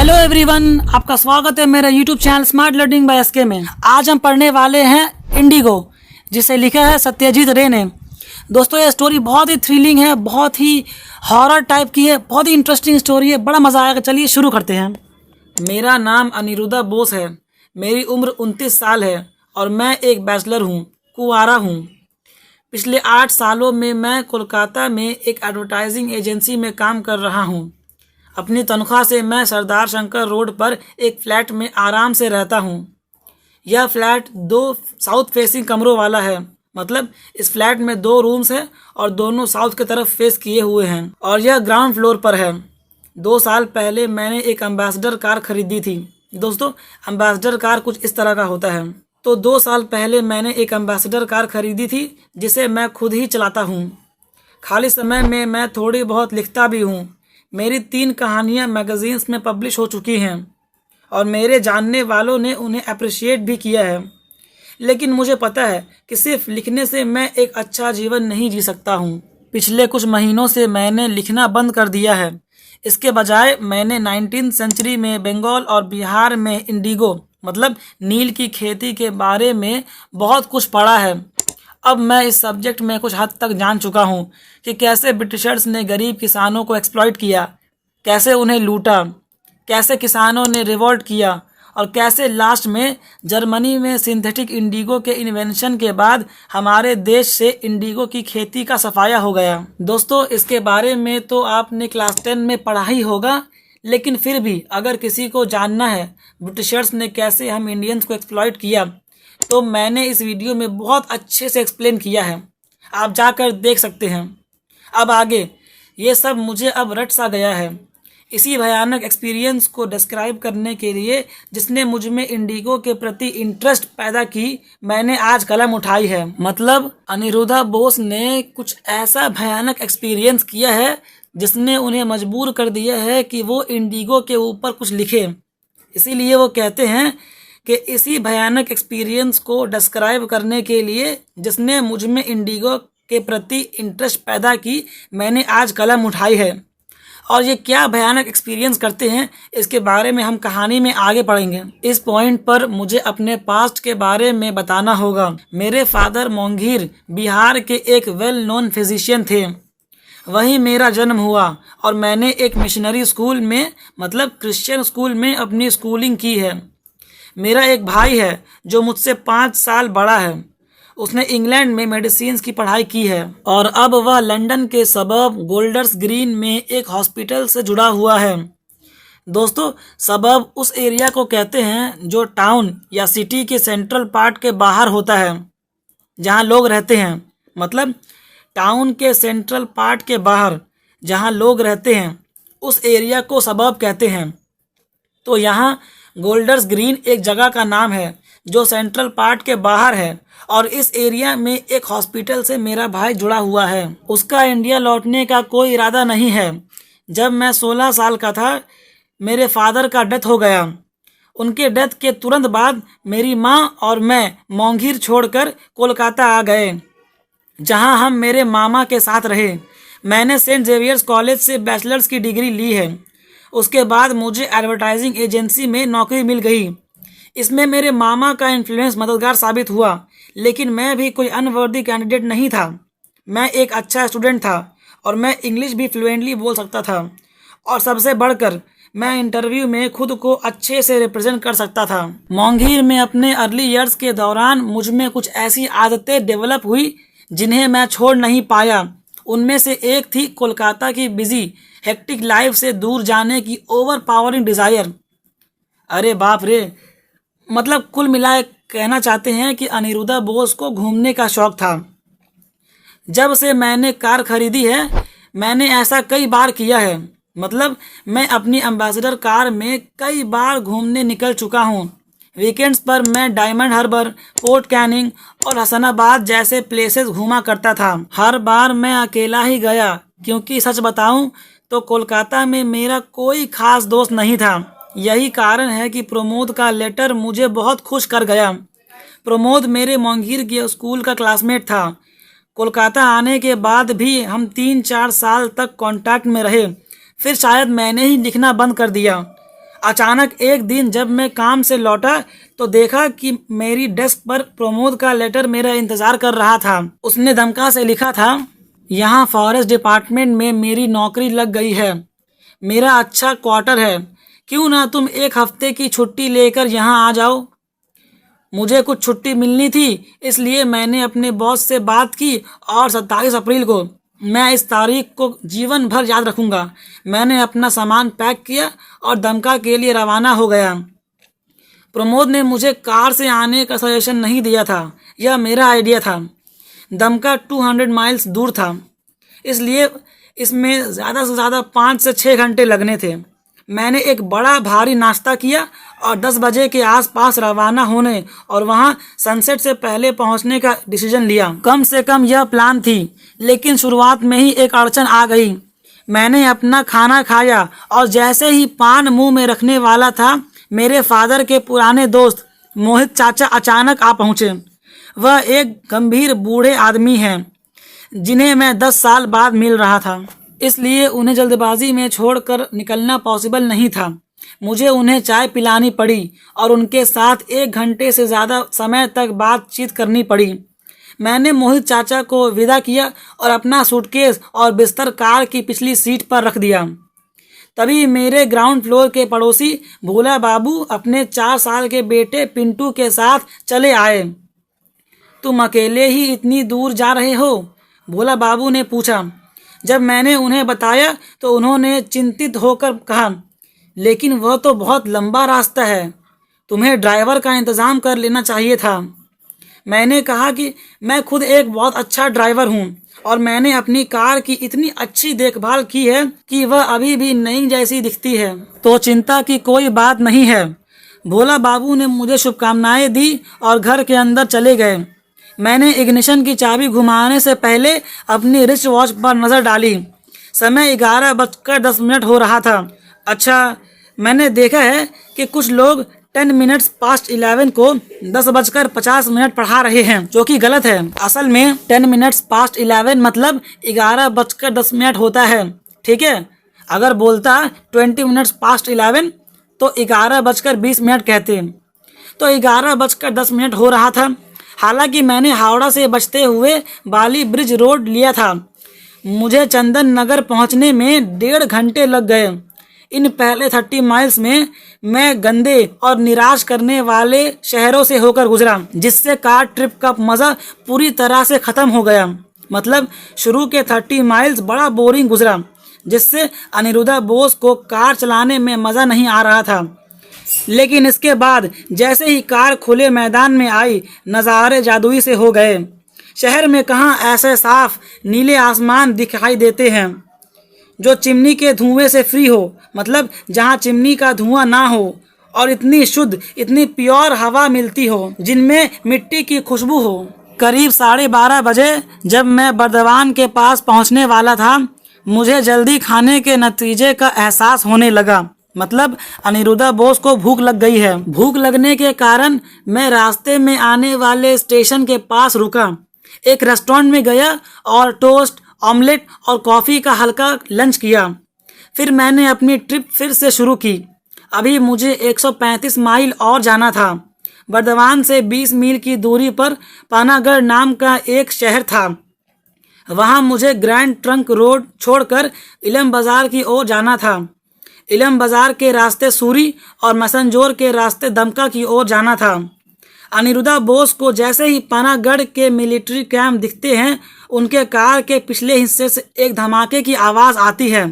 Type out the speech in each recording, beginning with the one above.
Hello everyone, आपका स्वागत है मेरे YouTube channel smart learning by SK में। आज हम पढ़ने वाले हैं इंडिगो, जिसे लिखा है सत्यजीत रे ने। दोस्तों, ये स्टोरी बहुत ही थ्रिलिंग है, बहुत ही हॉरर टाइप की है, बहुत ही इंटरेस्टिंग स्टोरी है, बड़ा मज़ा आएगा। चलिए शुरू करते हैं। मेरा नाम अनिरुद्धा बोस है, मेरी उम्र 29 साल है और मैं एक बैचलर हूँ, कुंवारा हूँ। पिछले 8 सालों में मैं कोलकाता में एक एडवर्टाइजिंग एजेंसी में काम कर रहा हूँ। अपनी तनख्वाह से मैं सरदार शंकर रोड पर एक फ्लैट में आराम से रहता हूँ। यह फ्लैट 2 साउथ फेसिंग कमरों वाला है, मतलब इस फ्लैट में 2 रूम्स हैं और दोनों साउथ की तरफ फेस किए हुए हैं और यह ग्राउंड फ्लोर पर है। 2 साल पहले मैंने एक एम्बेसडर कार खरीदी थी। दोस्तों, एम्बेसडर कार कुछ इस तरह का होता है। तो 2 साल पहले मैंने एक एम्बेसडर कार खरीदी थी, जिसे मैं खुद ही चलाता हूँ। खाली समय में मैं थोड़ी बहुत लिखता भी हूँ। मेरी 3 कहानियाँ मैगजीन्स में पब्लिश हो चुकी हैं और मेरे जानने वालों ने उन्हें अप्रिशिएट भी किया है। लेकिन मुझे पता है कि सिर्फ लिखने से मैं एक अच्छा जीवन नहीं जी सकता हूँ। पिछले कुछ महीनों से मैंने लिखना बंद कर दिया है। इसके बजाय मैंने 19वीं सेंचुरी में बंगाल और बिहार में इंडिगो मतलब नील की खेती के बारे में बहुत कुछ पढ़ा है। अब मैं इस सब्जेक्ट में कुछ हद तक जान चुका हूँ कि कैसे ब्रिटिशर्स ने गरीब किसानों को एक्सप्लॉइट किया, कैसे उन्हें लूटा, कैसे किसानों ने रिवोल्ट किया और कैसे लास्ट में जर्मनी में सिंथेटिक इंडिगो के इन्वेंशन के बाद हमारे देश से इंडिगो की खेती का सफाया हो गया। दोस्तों, इसके बारे में तो आपने क्लास 10 में पढ़ा ही होगा, लेकिन फिर भी अगर किसी को जानना है ब्रिटिशर्स ने कैसे हम इंडियंस को एक्सप्लॉइट किया, तो मैंने इस वीडियो में बहुत अच्छे से एक्सप्लेन किया है। आप जाकर देख सकते हैं। अब आगे ये सब मुझे अब रट सा गया है। इसी भयानक एक्सपीरियंस को डिस्क्राइब करने के लिए जिसने मुझ में इंडिगो के प्रति इंटरेस्ट पैदा की, मैंने आज कलम उठाई है। मतलब अनिरुद्धा बोस ने कुछ ऐसा भयानक एक्सपीरियंस किया है जिसने उन्हें मजबूर कर दिया है कि वो इंडिगो के ऊपर कुछ लिखे। इसीलिए वो कहते हैं कि इसी भयानक एक्सपीरियंस को डिस्क्राइब करने के लिए जिसने मुझ में इंडिगो के प्रति इंटरेस्ट पैदा की, मैंने आज कलम उठाई है। और ये क्या भयानक एक्सपीरियंस करते हैं, इसके बारे में हम कहानी में आगे पढ़ेंगे। इस पॉइंट पर मुझे अपने पास्ट के बारे में बताना होगा। मेरे फादर मोंघीर बिहार के एक वेल नोन फिजिशियन थे। वहीं मेरा जन्म हुआ और मैंने एक मिशनरी स्कूल में मतलब क्रिश्चियन स्कूल में अपनी स्कूलिंग की है। मेरा एक भाई है जो मुझसे 5 साल बड़ा है। उसने इंग्लैंड में मेडिसिन की पढ़ाई की है और अब वह लंदन के सबब गोल्डर्स ग्रीन में एक हॉस्पिटल से जुड़ा हुआ है। दोस्तों, सबब उस एरिया को कहते हैं जो टाउन या सिटी के सेंट्रल पार्ट के बाहर होता है, जहां लोग रहते हैं। मतलब टाउन के सेंट्रल पार्ट के बाहर जहां लोग रहते हैं, उस एरिया को सबब कहते हैं। तो यहाँ गोल्डर्स ग्रीन एक जगह का नाम है जो सेंट्रल पार्ट के बाहर है और इस एरिया में एक हॉस्पिटल से मेरा भाई जुड़ा हुआ है। उसका इंडिया लौटने का कोई इरादा नहीं है। जब मैं 16 साल का था, मेरे फादर का डेथ हो गया। उनके डेथ के तुरंत बाद मेरी माँ और मैं मोंघीर छोड़कर कोलकाता आ गए, जहाँ हम मेरे मामा के साथ रहे। मैंने सेंट जेवियर्स कॉलेज से बैचलर्स की डिग्री ली है। उसके बाद मुझे एडवर्टाइजिंग एजेंसी में नौकरी मिल गई। इसमें मेरे मामा का इन्फ्लुएंस मददगार साबित हुआ, लेकिन मैं भी कोई अनवर्दी कैंडिडेट नहीं था। मैं एक अच्छा स्टूडेंट था और मैं इंग्लिश भी फ्लुएंटली बोल सकता था और सबसे बढ़कर मैं इंटरव्यू में खुद को अच्छे से रिप्रेजेंट कर सकता था। मोंघीर में अपने अर्ली ईयर्स के दौरान मुझ में कुछ ऐसी आदतें डेवलप हुई जिन्हें मैं छोड़ नहीं पाया। उनमें से एक थी कोलकाता की बिजी हेक्टिक लाइफ से दूर जाने की ओवर पावरिंग डिज़ायर। अरे बाप रे, मतलब कुल मिलाए कहना चाहते हैं कि अनिरुद्धा बोस को घूमने का शौक था। जब से मैंने कार खरीदी है, मैंने ऐसा कई बार किया है। मतलब मैं अपनी एम्बेसडर कार में कई बार घूमने निकल चुका हूँ। वीकेंड्स पर मैं डायमंड हार्बर, पोर्ट कैनिंग और हसनाबाद जैसे प्लेसेस घूमा करता था। हर बार मैं अकेला ही गया, क्योंकि सच बताऊं तो कोलकाता में मेरा कोई खास दोस्त नहीं था। यही कारण है कि प्रमोद का लेटर मुझे बहुत खुश कर गया। प्रमोद मेरे मोंघीर के स्कूल का क्लासमेट था। कोलकाता आने के बाद भी हम 3-4 साल तक कांटेक्ट में रहे। फिर शायद मैंने ही लिखना बंद कर दिया। अचानक एक दिन जब मैं काम से लौटा तो देखा कि मेरी डेस्क पर प्रमोद का लेटर मेरा इंतजार कर रहा था। उसने धमका से लिखा था, यहाँ फॉरेस्ट डिपार्टमेंट में मेरी नौकरी लग गई है, मेरा अच्छा क्वार्टर है, क्यों ना तुम 1 हफ्ते की छुट्टी लेकर यहाँ आ जाओ। मुझे कुछ छुट्टी मिलनी थी, इसलिए मैंने अपने बॉस से बात की और 27 अप्रैल को, मैं इस तारीख को जीवन भर याद रखूंगा, मैंने अपना सामान पैक किया और दमका के लिए रवाना हो गया। प्रमोद ने मुझे कार से आने का सजेशन नहीं दिया था, यह मेरा आइडिया था। दमका 200 माइल्स दूर था, इसलिए इसमें ज़्यादा से ज़्यादा 5 से 6 घंटे लगने थे। मैंने एक बड़ा भारी नाश्ता किया और 10 बजे के आसपास रवाना होने और वहाँ सनसेट से पहले पहुँचने का डिसीजन लिया। कम से कम यह प्लान थी, लेकिन शुरुआत में ही एक अड़चन आ गई। मैंने अपना खाना खाया और जैसे ही पान मुंह में रखने वाला था, मेरे फादर के पुराने दोस्त मोहित चाचा अचानक आ पहुँचे। वह एक गंभीर बूढ़े आदमी हैं जिन्हें मैं 10 साल बाद मिल रहा था, इसलिए उन्हें जल्दबाजी में छोड़कर निकलना पॉसिबल नहीं था। मुझे उन्हें चाय पिलानी पड़ी और उनके साथ 1 घंटे से ज़्यादा समय तक बातचीत करनी पड़ी। मैंने मोहित चाचा को विदा किया और अपना सूटकेस और बिस्तर कार की पिछली सीट पर रख दिया। तभी मेरे ग्राउंड फ्लोर के पड़ोसी भोला बाबू अपने 4 साल के बेटे पिंटू के साथ चले आए। तुम अकेले ही इतनी दूर जा रहे हो? भोला बाबू ने पूछा। जब मैंने उन्हें बताया तो उन्होंने चिंतित होकर कहा, लेकिन वह तो बहुत लंबा रास्ता है, तुम्हें ड्राइवर का इंतज़ाम कर लेना चाहिए था। मैंने कहा कि मैं खुद एक बहुत अच्छा ड्राइवर हूँ और मैंने अपनी कार की इतनी अच्छी देखभाल की है कि वह अभी भी नई जैसी दिखती है, तो चिंता की कोई बात नहीं है। भोला बाबू ने मुझे शुभकामनाएं दी और घर के अंदर चले गए। मैंने इग्निशन की चाबी घुमाने से पहले अपनी रिस्ट वॉच पर नज़र डाली। समय 11:10 हो रहा था। अच्छा, मैंने देखा है कि कुछ लोग 10 मिनट्स पास्ट 11 को 10:50 पढ़ा रहे हैं, जो कि गलत है। असल में 10 मिनट्स पास्ट 11 मतलब 11:10 होता है, ठीक है। अगर बोलता 20 मिनट्स पास्ट 11 तो 11:20 कहते। तो 11:10 हो रहा था। हालांकि मैंने हावड़ा से बचते हुए बाली ब्रिज रोड लिया था। मुझे चंदन नगर पहुंचने में 1.5 घंटे लग गए। इन पहले 30 माइल्स में मैं गंदे और निराश करने वाले शहरों से होकर गुजरा, जिससे कार ट्रिप का मज़ा पूरी तरह से ख़त्म हो गया। मतलब शुरू के 30 माइल्स बड़ा बोरिंग गुजरा, जिससे अनिरुद्धा बोस को कार चलाने में मज़ा नहीं आ रहा था। लेकिन इसके बाद जैसे ही कार खुले मैदान में आई, नज़ारे जादुई से हो गए। शहर में कहाँ ऐसे साफ नीले आसमान दिखाई देते हैं जो चिमनी के धुएं से फ्री हो, मतलब जहाँ चिमनी का धुआं ना हो और इतनी शुद्ध, इतनी प्योर हवा मिलती हो जिनमें मिट्टी की खुशबू हो। करीब 12:30 बजे जब मैं बर्दवान के पास पहुँचने वाला था, मुझे जल्दी खाने के नतीजे का एहसास होने लगा। मतलब अनिरुद्धा बोस को भूख लग गई है। भूख लगने के कारण मैं रास्ते में आने वाले स्टेशन के पास रुका, एक रेस्टोरेंट में गया और टोस्ट, ऑमलेट और कॉफ़ी का हल्का लंच किया। फिर मैंने अपनी ट्रिप फिर से शुरू की। अभी मुझे 135 माइल और जाना था। बर्दवान से 20 मील की दूरी पर पानागढ़ नाम का एक शहर था। वहाँ मुझे ग्रैंड ट्रंक रोड छोड़कर इलम बाज़ार की ओर जाना था। इलम बाज़ार के रास्ते सूरी और मसंजोर के रास्ते दमका की ओर जाना था। अनिरुद्धा बोस को जैसे ही पानागढ़ के मिलिट्री कैंप दिखते हैं, उनके कार के पिछले हिस्से से एक धमाके की आवाज़ आती है।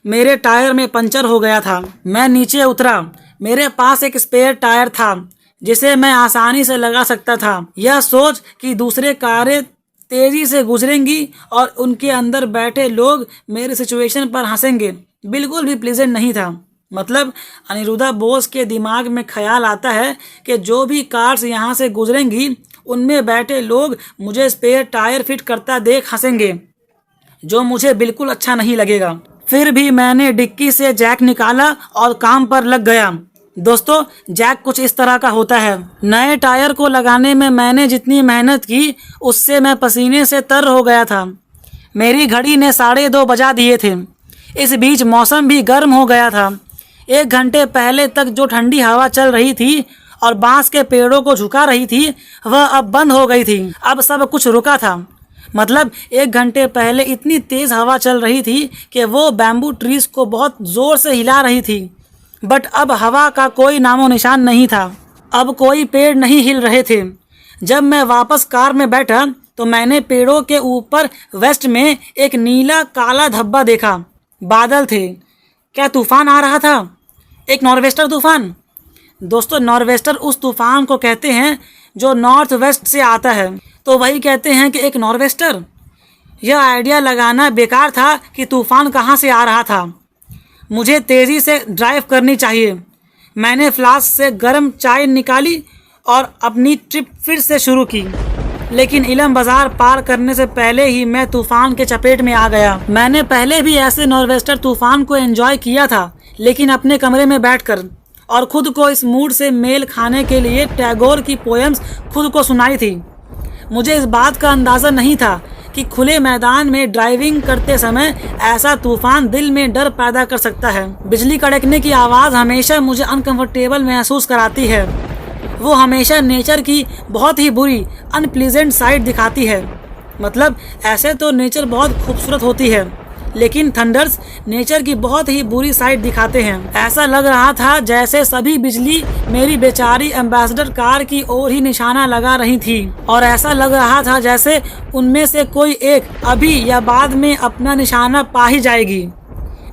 मेरे टायर में पंचर हो गया था। मैं नीचे उतरा। मेरे पास एक स्पेयर टायर था जिसे मैं आसानी से लगा सकता था। यह सोच कि दूसरे कारें तेज़ी से गुजरेंगी और उनके अंदर बैठे लोग मेरे सिचुएशन पर हंसेंगे, बिल्कुल भी प्लीजेंट नहीं था। मतलब अनिरुद्धा बोस के दिमाग में ख्याल आता है कि जो भी कार्स यहाँ से गुजरेंगी उनमें बैठे लोग मुझे स्पेयर टायर फिट करता देख हंसेंगे, जो मुझे बिल्कुल अच्छा नहीं लगेगा। फिर भी मैंने डिक्की से जैक निकाला और काम पर लग गया। दोस्तों, जैक कुछ इस तरह का होता है। नए टायर को लगाने में मैंने जितनी मेहनत की उससे मैं पसीने से तर हो गया था। मेरी घड़ी ने 2:30 बजा दिए थे। इस बीच मौसम भी गर्म हो गया था। 1 घंटे पहले तक जो ठंडी हवा चल रही थी और बांस के पेड़ों को झुका रही थी, वह अब बंद हो गई थी। अब सब कुछ रुका था। मतलब 1 घंटे पहले इतनी तेज़ हवा चल रही थी कि वो बैम्बू ट्रीज को बहुत ज़ोर से हिला रही थी, बट अब हवा का कोई नामो निशान नहीं था। अब कोई पेड़ नहीं हिल रहे थे। जब मैं वापस कार में बैठा तो मैंने पेड़ों के ऊपर वेस्ट में एक नीला काला धब्बा देखा। बादल थे। क्या तूफान आ रहा था? एक नॉर्वेस्टर तूफान। दोस्तों, नॉर्वेस्टर उस तूफान को कहते हैं जो नॉर्थ वेस्ट से आता है, तो वही कहते हैं कि एक नॉर्वेस्टर। यह आइडिया लगाना बेकार था कि तूफान कहाँ से आ रहा था। मुझे तेज़ी से ड्राइव करनी चाहिए। मैंने फ्लास्क से गर्म चाय निकाली और अपनी ट्रिप फिर से शुरू की, लेकिन इलम बाज़ार पार करने से पहले ही मैं तूफान के चपेट में आ गया। मैंने पहले भी ऐसे नॉर्वेस्टर तूफान को एंजॉय किया था, लेकिन अपने कमरे में बैठकर, और खुद को इस मूड से मेल खाने के लिए टैगोर की पोएम्स खुद को सुनाई थी। मुझे इस बात का अंदाज़ा नहीं था कि खुले मैदान में ड्राइविंग करते समय ऐसा तूफान दिल में डर पैदा कर सकता है। बिजली कड़कने की आवाज़ हमेशा मुझे अनकंफर्टेबल महसूस कराती है। वो हमेशा नेचर की बहुत ही बुरी अनप्लीजेंट साइड दिखाती है। मतलब ऐसे तो नेचर बहुत खूबसूरत होती है, लेकिन थंडर्स नेचर की बहुत ही बुरी साइड दिखाते हैं। ऐसा लग रहा था जैसे सभी बिजली मेरी बेचारी एम्बेसडर कार की ओर ही निशाना लगा रही थी, और ऐसा लग रहा था जैसे उनमें से कोई एक अभी या बाद में अपना निशाना पा ही जाएगी।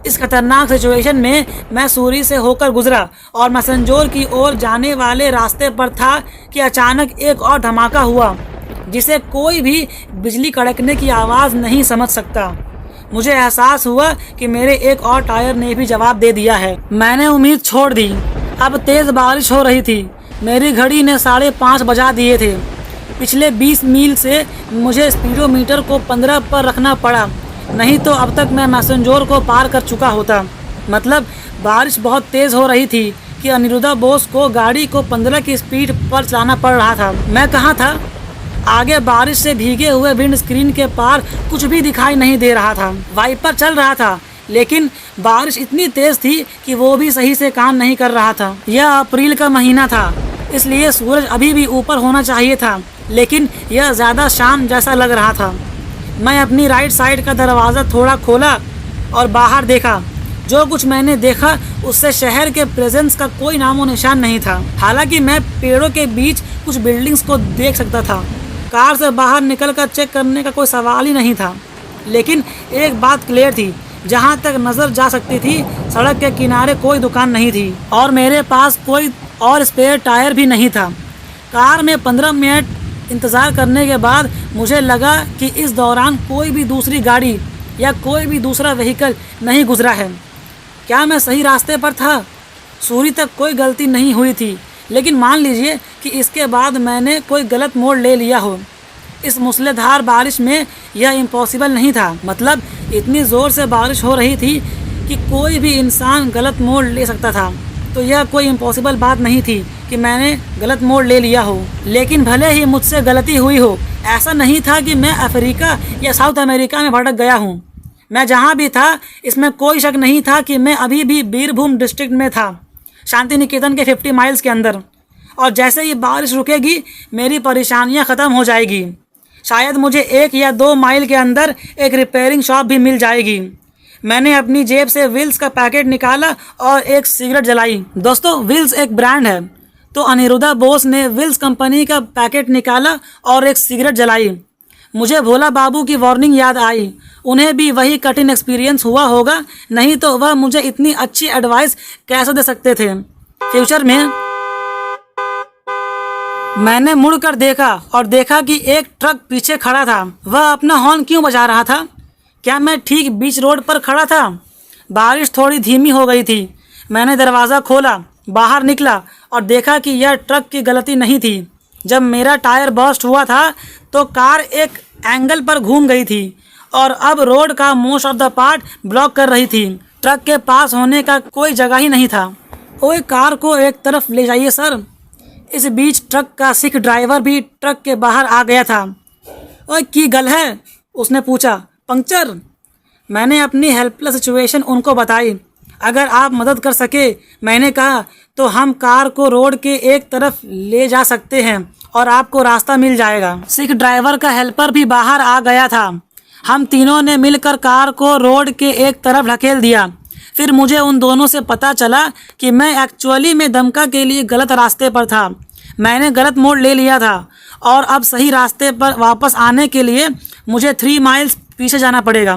इस खतरनाक सिचुएशन में मैं सूरी से होकर गुजरा और मैसेंजर की ओर जाने वाले रास्ते पर था कि अचानक एक और धमाका हुआ, जिसे कोई भी बिजली कड़कने की आवाज़ नहीं समझ सकता। मुझे एहसास हुआ कि मेरे एक और टायर ने भी जवाब दे दिया है। मैंने उम्मीद छोड़ दी। अब तेज़ बारिश हो रही थी। मेरी घड़ी ने 5:30 बजा दिए थे। पिछले 20 मील से मुझे स्पीडोमीटर को 15 पर रखना पड़ा, नहीं तो अब तक मैं मैसेंजर को पार कर चुका होता। मतलब बारिश बहुत तेज़ हो रही थी कि अनिरुद्धा बोस को गाड़ी को 15 की स्पीड पर चलाना पड़ रहा था। मैं कहाँ था? आगे बारिश से भीगे हुए विंड स्क्रीन के पार कुछ भी दिखाई नहीं दे रहा था। वाइपर चल रहा था, लेकिन बारिश इतनी तेज़ थी कि वो भी सही से काम नहीं कर रहा था। यह अप्रैल का महीना था, इसलिए सूरज अभी भी ऊपर होना चाहिए था, लेकिन यह ज़्यादा शाम जैसा लग रहा था। मैं अपनी राइट साइड का दरवाज़ा थोड़ा खोला और बाहर देखा। जो कुछ मैंने देखा उससे शहर के प्रेजेंस का कोई नामो निशान नहीं था। हालांकि मैं पेड़ों के बीच कुछ बिल्डिंग्स को देख सकता था। कार से बाहर निकलकर चेक करने का कोई सवाल ही नहीं था, लेकिन एक बात क्लियर थी, जहाँ तक नज़र जा सकती थी सड़क के किनारे कोई दुकान नहीं थी और मेरे पास कोई और स्पेयर टायर भी नहीं था। कार में 15 मिनट इंतज़ार करने के बाद मुझे लगा कि इस दौरान कोई भी दूसरी गाड़ी या कोई भी दूसरा व्हीकल नहीं गुजरा है। क्या मैं सही रास्ते पर था? सूरी तक कोई गलती नहीं हुई थी, लेकिन मान लीजिए कि इसके बाद मैंने कोई गलत मोड़ ले लिया हो। इस मूसलाधार बारिश में यह इम्पॉसिबल नहीं था। मतलब इतनी ज़ोर से बारिश हो रही थी कि कोई भी इंसान गलत मोड़ ले सकता था, तो यह कोई इम्पॉसिबल बात नहीं थी कि मैंने गलत मोड़ ले लिया हो। लेकिन भले ही मुझसे गलती हुई हो, ऐसा नहीं था कि मैं अफ्रीका या साउथ अमेरिका में भटक गया हूँ। मैं जहाँ भी था, इसमें कोई शक नहीं था कि मैं अभी भी बीरभूम डिस्ट्रिक्ट में था, शांति निकेतन के 50 माइल्स के अंदर। और जैसे ही बारिश रुकेगी मेरी परेशानियाँ ख़त्म हो जाएगी। शायद मुझे 1 या 2 माइल के अंदर एक रिपेयरिंग शॉप भी मिल जाएगी। मैंने अपनी जेब से विल्स का पैकेट निकाला और एक सिगरेट जलाई। दोस्तों, विल्स एक ब्रांड है, तो अनिरुद्धा बोस ने विल्स कंपनी का पैकेट निकाला और एक सिगरेट जलाई। मुझे भोला बाबू की वार्निंग याद आई। उन्हें भी वही कठिन एक्सपीरियंस हुआ होगा, नहीं तो वह मुझे इतनी अच्छी एडवाइस कैसे दे सकते थे। फ्यूचर में मैंने मुड़कर देखा और देखा कि एक ट्रक पीछे खड़ा था। वह अपना हॉर्न क्यों बजा रहा था? क्या मैं ठीक बीच रोड पर खड़ा था? बारिश थोड़ी धीमी हो गई थी। मैंने दरवाज़ा खोला, बाहर निकला और देखा कि यह ट्रक की गलती नहीं थी। जब मेरा टायर बर्स्ट हुआ था तो कार एक एंगल पर घूम गई थी और अब रोड का most of the part block कर रही थी। ट्रक के पास होने का कोई जगह ही नहीं था। ओए, कार को एक तरफ ले जाइए सर। इस बीच ट्रक का सिख ड्राइवर भी ट्रक के बाहर आ गया था। ओए, की गल है? उसने पूछा। पंक्चर? मैंने अपनी हेल्पलेस सिचुएशन उनको बताई। अगर आप मदद कर सके, मैंने कहा, तो हम कार को रोड के एक तरफ ले जा सकते हैं और आपको रास्ता मिल जाएगा। सिख ड्राइवर का हेल्पर भी बाहर आ गया था। हम तीनों ने मिलकर कार को रोड के एक तरफ ढकेल दिया। फिर मुझे उन दोनों से पता चला कि मैं एक्चुअली में दमका के लिए गलत रास्ते पर था। मैंने गलत मोड़ ले लिया था और अब सही रास्ते पर वापस आने के लिए मुझे 3 माइल्स पीछे जाना पड़ेगा।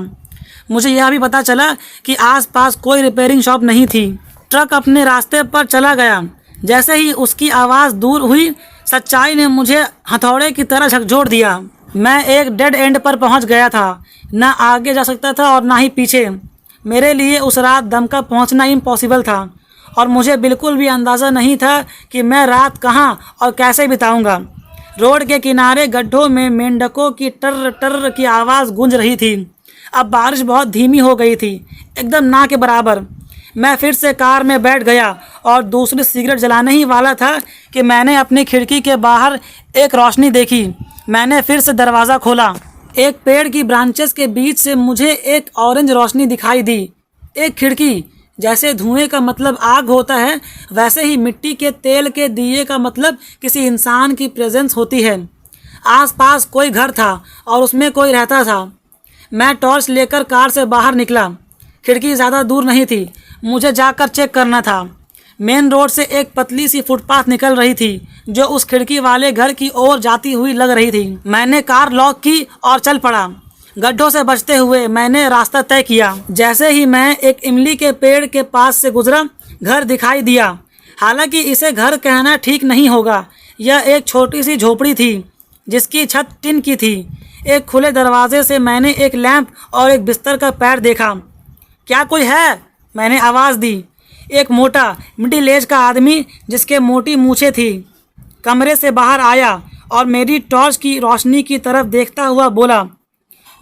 मुझे यह भी पता चला कि आसपास कोई रिपेयरिंग शॉप नहीं थी। ट्रक अपने रास्ते पर चला गया। जैसे ही उसकी आवाज़ दूर हुई, सच्चाई ने मुझे हथौड़े की तरह झकझोर दिया। मैं एक डेड एंड पर पहुंच गया था। ना आगे जा सकता था और ना ही पीछे। मेरे लिए उस रात दमका पहुंचना इम्पॉसिबल था और मुझे बिल्कुल भी अंदाज़ा नहीं था कि मैं रात कहां और कैसे बिताऊंगा। रोड के किनारे गड्ढों में मेंढकों की टर टर की आवाज़ गूंज रही थी। अब बारिश बहुत धीमी हो गई थी, एकदम ना के बराबर। मैं फिर से कार में बैठ गया और दूसरी सिगरेट जलाने ही वाला था कि मैंने अपनी खिड़की के बाहर एक रोशनी देखी। मैंने फिर से दरवाज़ा खोला। एक पेड़ की ब्रांचेस के बीच से मुझे एक ऑरेंज रोशनी दिखाई दी। एक खिड़की। जैसे धुएं का मतलब आग होता है, वैसे ही मिट्टी के तेल के दिए का मतलब किसी इंसान की प्रेजेंस होती है। आसपास कोई घर था और उसमें कोई रहता था। मैं टॉर्च लेकर कार से बाहर निकला। खिड़की ज़्यादा दूर नहीं थी, मुझे जाकर चेक करना था। मेन रोड से एक पतली सी फुटपाथ निकल रही थी जो उस खिड़की वाले घर की ओर जाती हुई लग रही थी। मैंने कार लॉक की और चल पड़ा। गड्ढों से बचते हुए मैंने रास्ता तय किया। जैसे ही मैं एक इमली के पेड़ के पास से गुजरा, घर दिखाई दिया। हालांकि इसे घर कहना ठीक नहीं होगा। यह एक छोटी सी झोपड़ी थी जिसकी छत टिन की थी। एक खुले दरवाजे से मैंने एक लैंप और एक बिस्तर का पैर देखा। क्या कोई है? मैंने आवाज़ दी। एक मोटा मिडिल एज का आदमी जिसके मोटी मूछें थी कमरे से बाहर आया और मेरी टॉर्च की रोशनी की तरफ देखता हुआ बोला।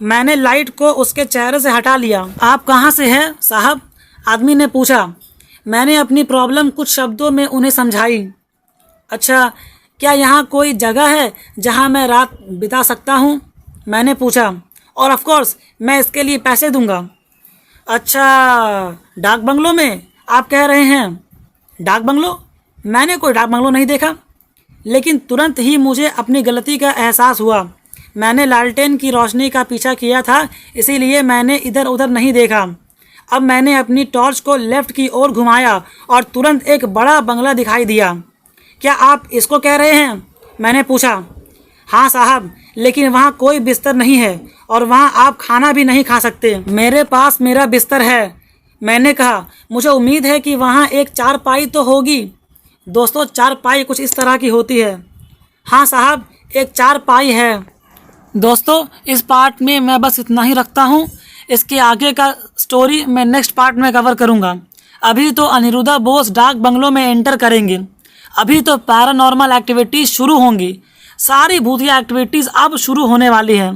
मैंने लाइट को उसके चेहरे से हटा लिया। आप कहाँ से हैं साहब? आदमी ने पूछा। मैंने अपनी प्रॉब्लम कुछ शब्दों में उन्हें समझाई। अच्छा, क्या यहाँ कोई जगह है जहाँ मैं रात बिता सकता हूँ? मैंने पूछा। और ऑफ कोर्स मैं इसके लिए पैसे दूंगा। अच्छा, डाक बंगलों में आप कह रहे हैं? डाक बंगलो? मैंने कोई डाक बंगलो नहीं देखा। लेकिन तुरंत ही मुझे अपनी गलती का एहसास हुआ। मैंने लालटेन की रोशनी का पीछा किया था, इसीलिए मैंने इधर उधर नहीं देखा। अब मैंने अपनी टॉर्च को लेफ्ट की ओर घुमाया और तुरंत एक बड़ा बंगला दिखाई दिया। क्या आप इसको कह रहे हैं? मैंने पूछा। हाँ साहब, लेकिन वहाँ कोई बिस्तर नहीं है और वहाँ आप खाना भी नहीं खा सकते। मेरे पास मेरा बिस्तर है, मैंने कहा। मुझे उम्मीद है कि वहाँ एक चारपाई तो होगी। दोस्तों, चारपाई कुछ इस तरह की होती है। हाँ साहब, एक चारपाई है। दोस्तों, इस पार्ट में मैं बस इतना ही रखता हूँ। इसके आगे का स्टोरी मैं नेक्स्ट पार्ट में कवर करूँगा। अभी तो अनिरुद्धा बोस डाक बंगलों में एंटर करेंगे। अभी तो पैरानॉर्मल एक्टिविटीज़ शुरू होंगी। सारी भूतिया एक्टिविटीज़ अब शुरू होने वाली है।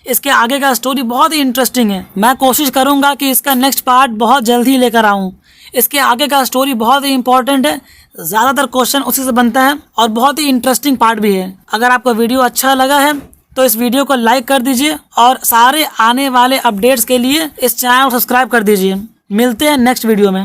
इसके आगे का स्टोरी बहुत ही इंटरेस्टिंग है। मैं कोशिश करूंगा कि इसका नेक्स्ट पार्ट बहुत जल्दी लेकर आऊं। इसके आगे का स्टोरी बहुत ही इंपॉर्टेंट है। ज़्यादातर क्वेश्चन उसी से बनता है और बहुत ही इंटरेस्टिंग पार्ट भी है। अगर आपको वीडियो अच्छा लगा है तो इस वीडियो को लाइक कर दीजिए और सारे आने वाले अपडेट्स के लिए इस चैनल को सब्सक्राइब कर दीजिए। मिलते हैं नेक्स्ट वीडियो में।